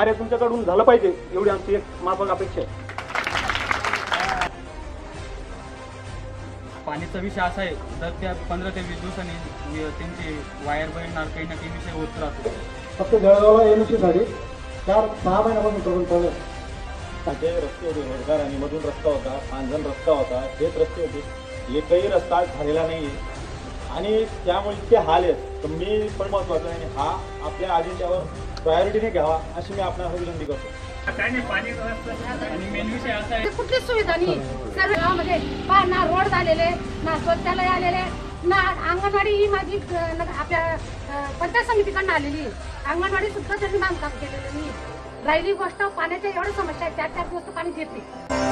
कार्य तुमच्याकडून झालं पाहिजे एवढी आमची एक माफक अपेक्षा आहे. पाण्याचा विषय असा आहे तर त्या 15 ते 20 दिवसांनी त्यांची वायर बनणार काही ना काही विषय होत राहतो. फक्त जळगावला एनओसीसाठी 4-6 महिन्यापासून करून पडलं. जे रस्ते होते रोजगार आणि मधून रस्ता होता, पांजण रस्ता होता, हेच रस्ते होते, एकही रस्ता झालेला नाही आहे आणि त्यामुळे इतके हाल आहेत. तर मी पण महत्त्वाचं आहे आणि हा आपल्या अजेंड्यावर प्रायोरिटीने घ्यावा अशी मी आपल्याला विनंती करतो. काय नाही पाणी आणि मेन विषय असा आहे कुठलीच सुविधा नाही. सर्व गावामध्ये ना रोड झालेले, ना शौचालय आलेले, ना अंगणवाडी ही माझी आपल्या पंचायत समितीकडनं आलेली अंगणवाडी सुद्धा त्यांनी बांधकाम केलेलं नाही. राहिली गोष्ट पाण्याच्या एवढ्या समस्या आहेत, 4-4 दिवस पाणी देत नाही.